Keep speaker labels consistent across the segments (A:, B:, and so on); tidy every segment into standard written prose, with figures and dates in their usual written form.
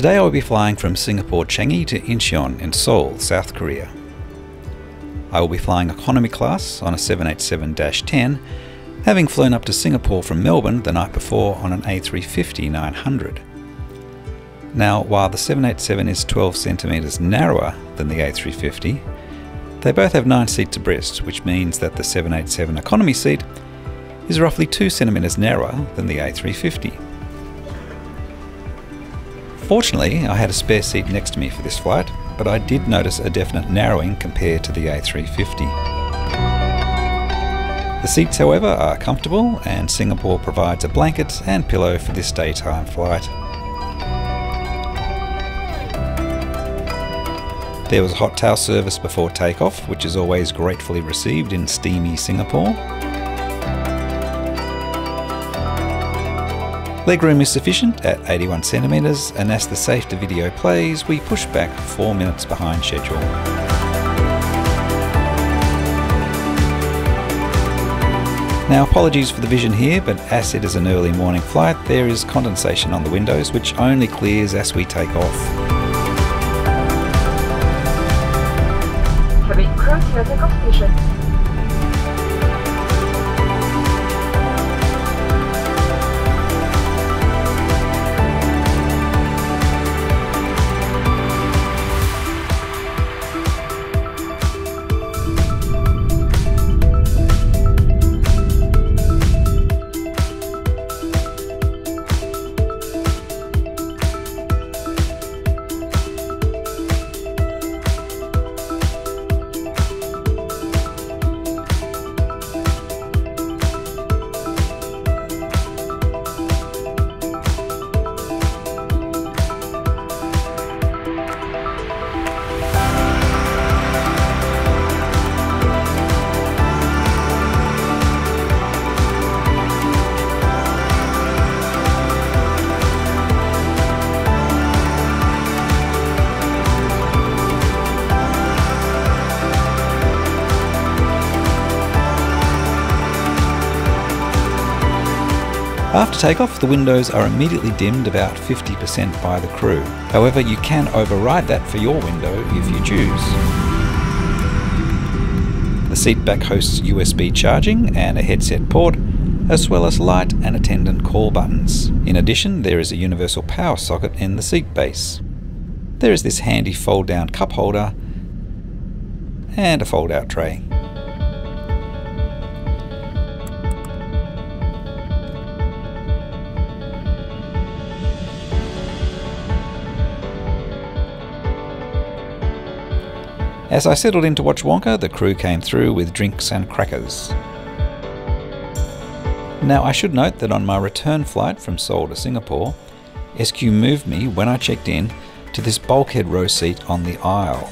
A: Today I will be flying from Singapore Changi to Incheon in Seoul, South Korea. I will be flying economy class on a 787-10, having flown up to Singapore from Melbourne the night before on an A350-900. Now, while the 787 is 12 centimetres narrower than the A350, they both have 9 seats abreast, which means that the 787 economy seat is roughly 2 centimetres narrower than the A350. Fortunately, I had a spare seat next to me for this flight, but I did notice a definite narrowing compared to the A350. The seats, however, are comfortable, and Singapore provides a blanket and pillow for this daytime flight. There was a hot towel service before takeoff, which is always gratefully received in steamy Singapore. Legroom is sufficient at 81 centimetres, and as the safety video plays, we push back 4 minutes behind schedule. Now, apologies for the vision here, but as it is an early morning flight, there is condensation on the windows, which only clears as we take off.
B: Heavy approach your takeoff station.
A: After takeoff, the windows are immediately dimmed about 50% by the crew. However, you can override that for your window if you choose. The seatback hosts USB charging and a headset port, as well as light and attendant call buttons. In addition, there is a universal power socket in the seat base. There is this handy fold-down cup holder and a fold-out tray. As I settled in to watch Wonka, the crew came through with drinks and crackers. Now, I should note that on my return flight from Seoul to Singapore, SQ moved me, when I checked in, to this bulkhead row seat on the aisle.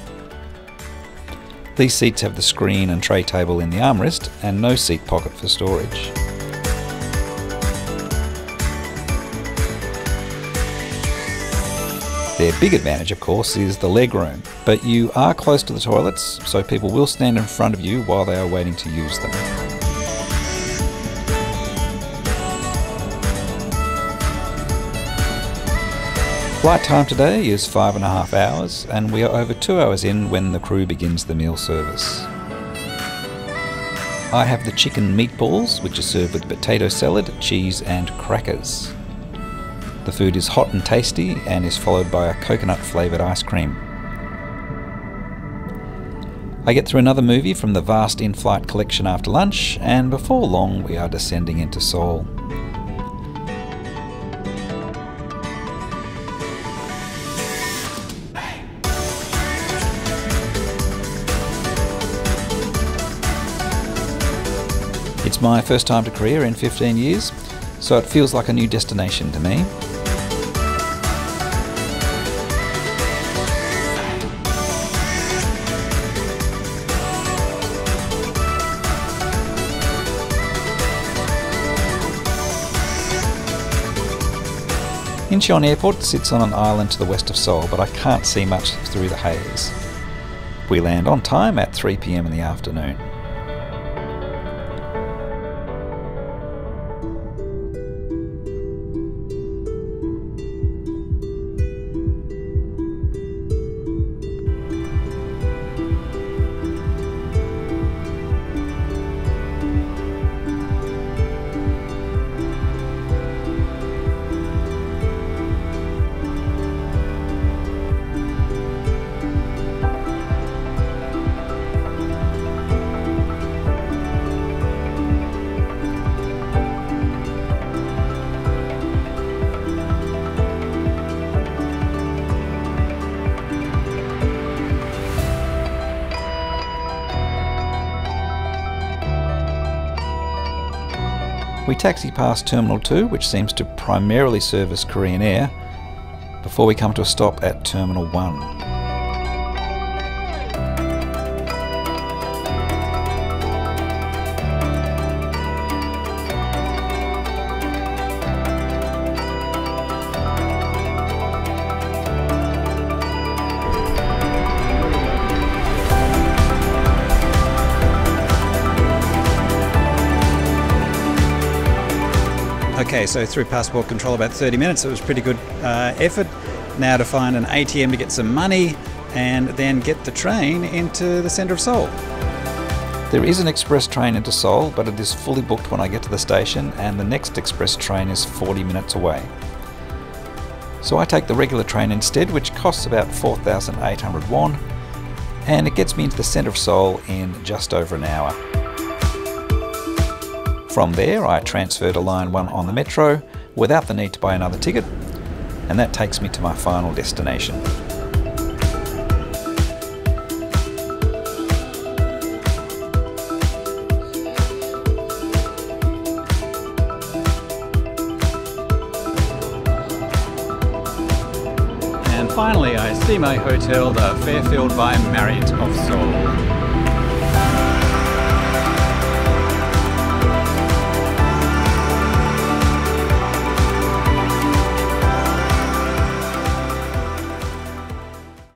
A: These seats have the screen and tray table in the armrest and no seat pocket for storage. Their big advantage, of course, is the legroom, but you are close to the toilets, so people will stand in front of you while they are waiting to use them. Flight time today is 5.5 hours, and we are over 2 hours in when the crew begins the meal service. I have the chicken meatballs, which are served with potato salad, cheese and crackers. The food is hot and tasty and is followed by a coconut flavoured ice cream. I get through another movie from the vast in-flight collection after lunch, and before long we are descending into Seoul. It's my first time to Korea in 15 years, so it feels like a new destination to me. Incheon Airport sits on an island to the west of Seoul, but I can't see much through the haze. We land on time at 3 PM in the afternoon. We taxi past Terminal 2, which seems to primarily service Korean Air, before we come to a stop at Terminal 1.
C: Okay, so through passport control about 30 minutes, it was pretty good effort. Now to find an ATM to get some money and then get the train into the centre of Seoul.
A: There is an express train into Seoul, but it is fully booked when I get to the station, and the next express train is 40 minutes away. So I take the regular train instead, which costs about 4,800 won, and it gets me into the centre of Seoul in just over an hour. From there, I transfer to Line 1 on the metro without the need to buy another ticket, and that takes me to my final destination.
C: And finally, I see my hotel, the Fairfield by Marriott of Seoul.